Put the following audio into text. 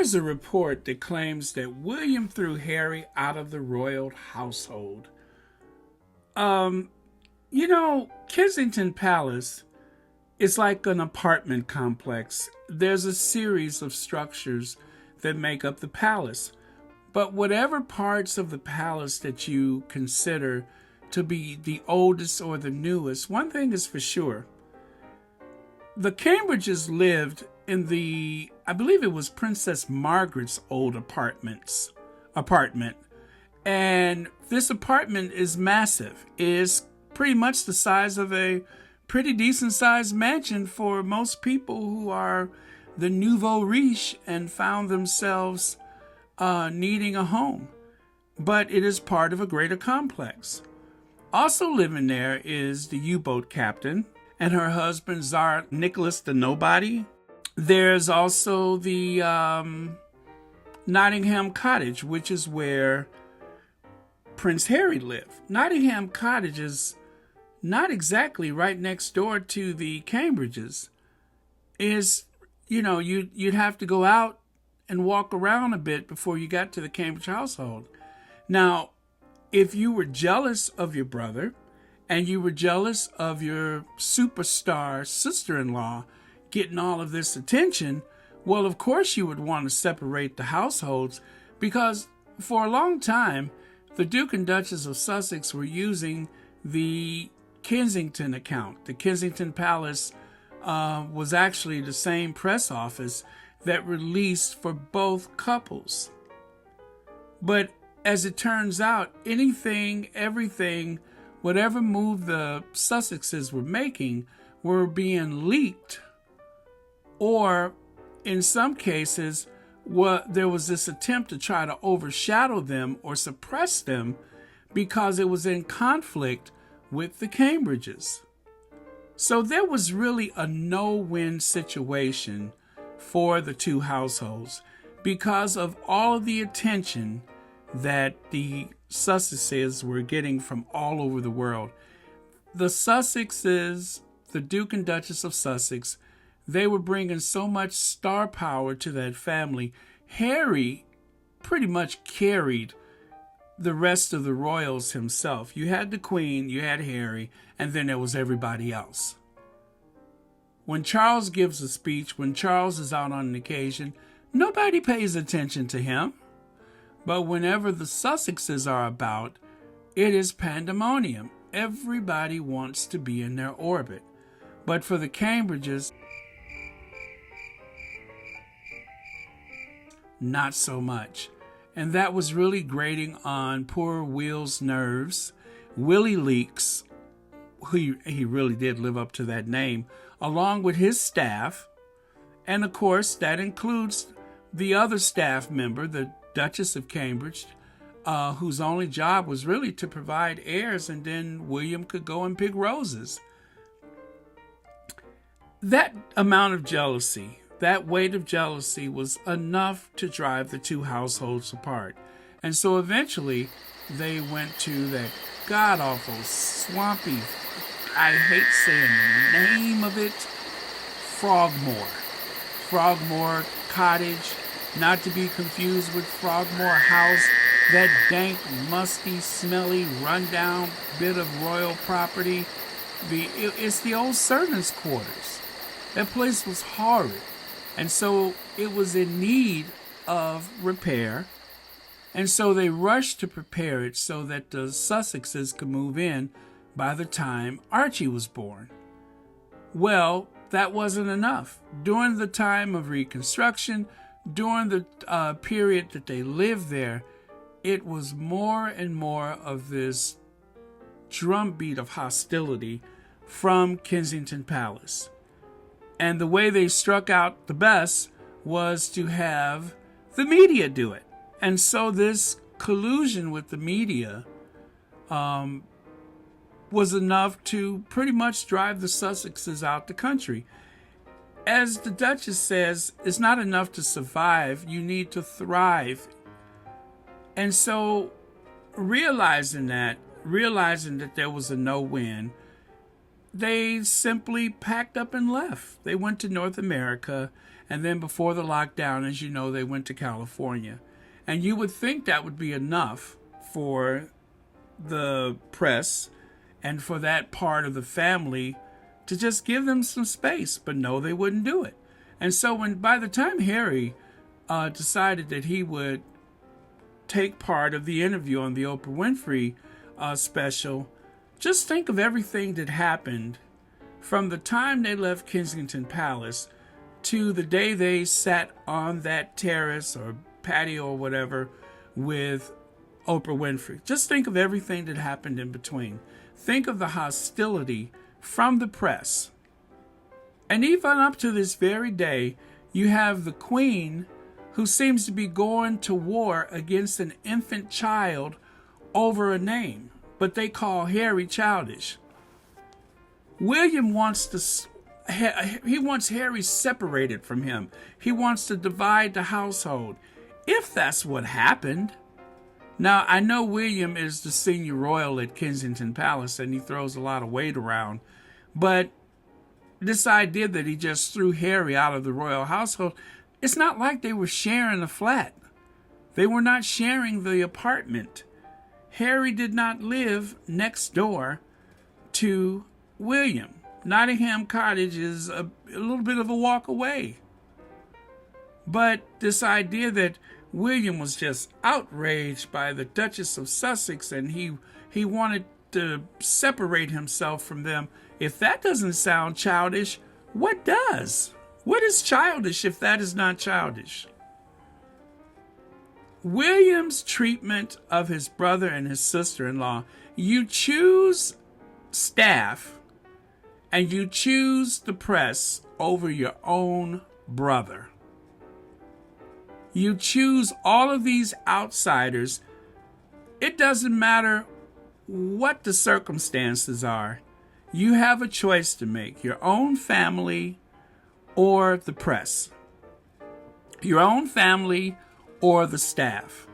Here's a report that claims that William threw Harry out of the royal household. Um, Kensington Palace is like an apartment complex. There's a series of structures that make up the palace. But whatever parts of the palace that you consider to be the oldest or the newest, one thing is for sure. The Cambridges lived in I believe it was Princess Margaret's old apartment. And this apartment is massive. It is pretty much the size of a pretty decent sized mansion for most people who are the nouveau riche and found themselves needing a home. But it is part of a greater complex. Also living there is the U-boat captain and her husband, Tsar Nicholas the Nobody. There's also the Nottingham Cottage, which is where Prince Harry lived. Nottingham Cottage is not exactly right next door to the Cambridges. You'd have to go out and walk around a bit before you got to the Cambridge household. Now, if you were jealous of your brother and you were jealous of your superstar sister-in-law getting all of this attention, well, of course you would want to separate the households, because for a long time, the Duke and Duchess of Sussex were using the Kensington account. The Kensington Palace was actually the same press office that released for both couples. But as it turns out, anything, everything, whatever move the Sussexes were making were being leaked, or in some cases, there was this attempt to try to overshadow them or suppress them because it was in conflict with the Cambridges. So there was really a no-win situation for the two households because of all of the attention that the Sussexes were getting from all over the world. The Sussexes, the Duke and Duchess of Sussex, they were bringing so much star power to that family. Harry pretty much carried the rest of the royals himself. You had the Queen, you had Harry, and then there was everybody else. When Charles gives a speech, when Charles is out on an occasion, nobody pays attention to him. But whenever the Sussexes are about, it is pandemonium. Everybody wants to be in their orbit. But for the Cambridges, not so much. And that was really grating on poor Will's nerves. Willie Leaks, he really did live up to that name, along with his staff. And of course, that includes the other staff member, the Duchess of Cambridge, whose only job was really to provide heirs, and then William could go and pick roses. That amount of jealousy, that weight of jealousy was enough to drive the two households apart. And so eventually they went to that god-awful, swampy, I hate saying the name of it, Frogmore. Frogmore Cottage, not to be confused with Frogmore House, that dank, musty, smelly, rundown bit of royal property. It's the old servants' quarters. That place was horrid. And so it was in need of repair. And so they rushed to prepare it so that the Sussexes could move in by the time Archie was born. Well, that wasn't enough. During the time of Reconstruction, during the period that they lived there, it was more and more of this drumbeat of hostility from Kensington Palace. And the way they struck out the best was to have the media do it. And so this collusion with the media was enough to pretty much drive the Sussexes out the country. As the Duchess says, it's not enough to survive, you need to thrive. And so realizing that there was a no-win, they simply packed up and left. They went to North America, and then before the lockdown, as you know, they went to California. And you would think that would be enough for the press and for that part of the family to just give them some space. But no, they wouldn't do it. And so by the time Harry decided that he would take part of the interview on the Oprah Winfrey special, just think of everything that happened from the time they left Kensington Palace to the day they sat on that terrace or patio or whatever with Oprah Winfrey. Just think of everything that happened in between. Think of the hostility from the press. And even up to this very day, you have the Queen, who seems to be going to war against an infant child over a name, but they call Harry childish. William wants Harry separated from him. He wants to divide the household, if that's what happened. Now, I know William is the senior royal at Kensington Palace, and he throws a lot of weight around, but this idea that he just threw Harry out of the royal household, it's not like they were sharing a flat. They were not sharing the apartment. Harry did not live next door to William. Nottingham Cottage is a little bit of a walk away. But this idea that William was just outraged by the Duchess of Sussex and he wanted to separate himself from them, if that doesn't sound childish, what does? What is childish if that is not childish? William's treatment of his brother and his sister-in-law, you choose staff and you choose the press over your own brother. You choose all of these outsiders. It doesn't matter what the circumstances are. You have a choice to make, your own family or the press. Your own family or the staff.